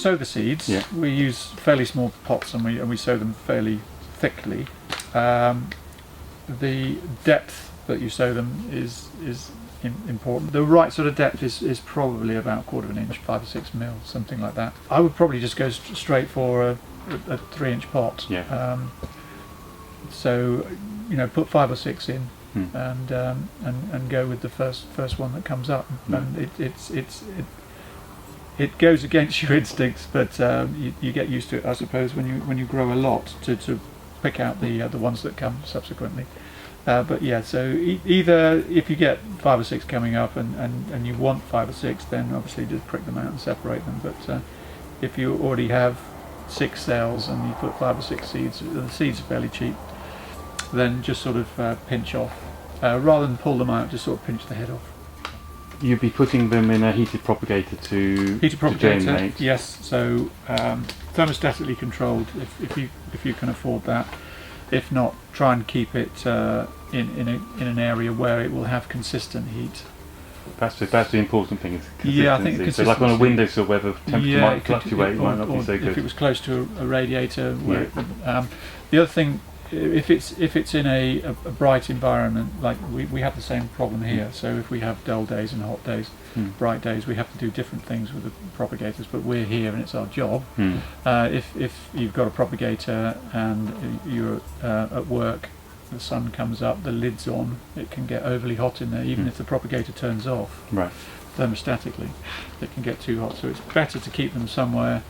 sow the seeds, we use fairly small pots, and we sow them fairly thickly. The depth that you sow them is important. The right sort of depth is probably about 1/4 inch, 5 or 6 mil, something like that. I would probably just go straight for a 3-inch pot. So put 5 or 6 in, and go with the first one that comes up. And it goes against your instincts, but you get used to it, I suppose, when you grow a lot, to pick out the ones that come subsequently. But yeah, so either if you get 5 or 6 coming up and you want 5 or 6, then obviously just prick them out and separate them. But if you already have 6 cells and you put 5 or 6 seeds, the seeds are fairly cheap, then just sort of pinch off. Rather than pull them out, just sort of pinch the head off. You'd be putting them in a heated propagator to germinate? Yes, so thermostatically controlled if you can afford that. If not, try and keep it in an area where it will have consistent heat. That's the important thing, is consistency. Yeah, I think consistency. So like on a windowsill where the temperature might fluctuate, it might not be so good. If it was close to a radiator. The other thing, if it's in a bright environment, like we have the same problem here. So if we have dull days and hot days, bright days, we have to do different things with the propagators, but we're here and it's our job. If you've got a propagator and you're at work, the sun comes up, the lid's on, it can get overly hot in there, even if the propagator turns off. Thermostatically, it can get too hot. So it's better to keep them somewhere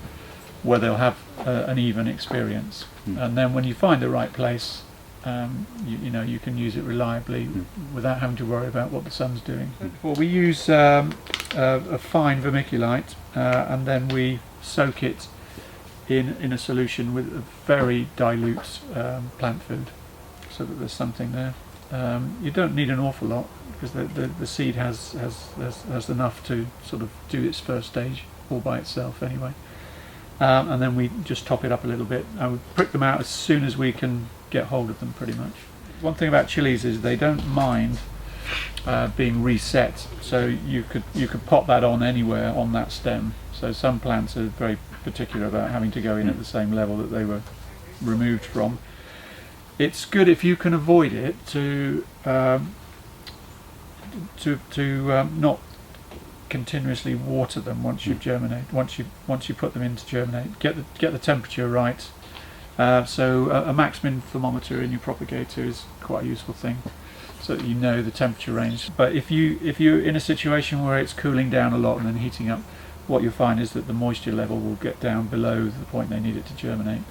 where they'll have an even experience. And then when you find the right place, you can use it reliably without having to worry about what the sun's doing. Well, we use a fine vermiculite, and then we soak it in a solution with a very dilute plant food, so that there's something there. You don't need an awful lot, because the seed has enough to sort of do its first stage all by itself anyway. And then we just top it up a little bit. I would prick them out as soon as we can get hold of them, pretty much. One thing about chilies is they don't mind being reset, so you could pop that on anywhere on that stem. So some plants are very particular about having to go in at the same level that they were removed from. It's good if you can avoid it to not continuously water them once you germinate. Once you put them in to germinate, get the temperature right. So a max-min thermometer in your propagator is quite a useful thing, so that you know the temperature range. But if you're in a situation where it's cooling down a lot and then heating up, what you'll find is that the moisture level will get down below the point they need it to germinate,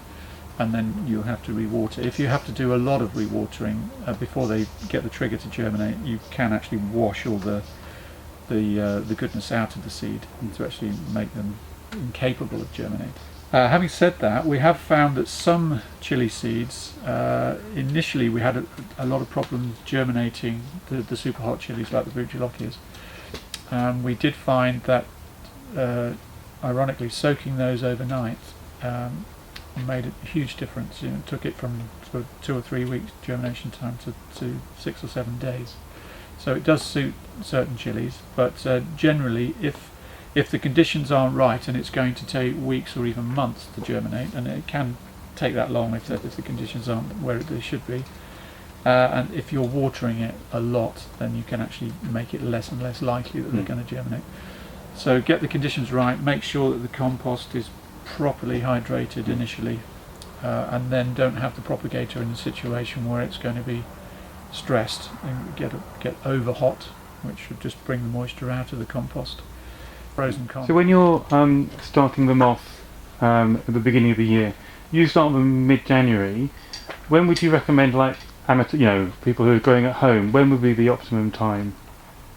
and then you'll have to rewater. If you have to do a lot of rewatering before they get the trigger to germinate, you can actually wash all the goodness out of the seed to actually make them incapable of germinating. Having said that, we have found that some chili seeds, initially we had a lot of problems germinating the super hot chilies like the Buchalockias. We did find that, ironically, soaking those overnight made a huge difference. It took it from sort of 2 or 3 weeks germination time to 6 or 7 days. So it does suit certain chilies, but generally, if the conditions aren't right and it's going to take weeks or even months to germinate, and it can take that long if the conditions aren't where they should be, and if you're watering it a lot, then you can actually make it less and less likely that they're going to germinate. So get the conditions right, make sure that the compost is properly hydrated initially, and then don't have the propagator in a situation where it's going to be stressed and get over hot, which would just bring the moisture out of the compost. Pros and cons. So when you're starting them off at the beginning of the year, you start them mid-January. When would you recommend, like amateur, people who are growing at home, when would be the optimum time?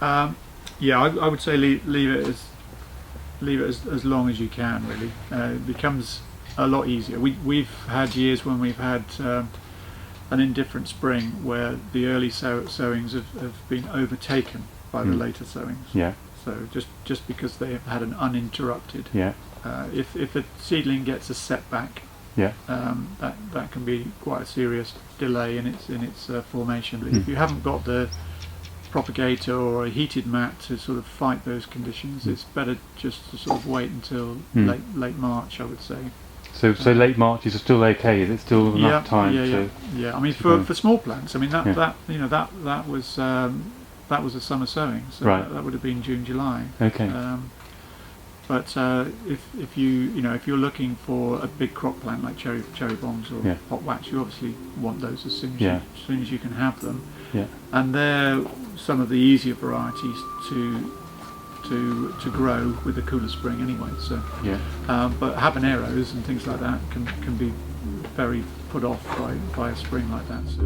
Yeah, I would say leave it as long as you can. Really, it becomes a lot easier. We've had years when we've had an indifferent spring where the early sowings have been overtaken by the later sowings. Yeah. So just because they have had an uninterrupted. Yeah. If a seedling gets a setback, yeah, that can be quite a serious delay in its formation. If you haven't got the propagator or a heated mat to sort of fight those conditions. It's better just to sort of wait until late March, I would say. So late March is still okay. Is it still enough time to? Yeah. I mean, for small plants, I mean that was a summer sowing, so that would have been June, July. Okay. But if you're looking for a big crop plant like cherry bombs or pot wax, you obviously want those as soon as you can have them. Yeah. And they're some of the easier varieties to grow with the cooler spring anyway. So but habaneros and things like that can be very put off by a spring like that. So.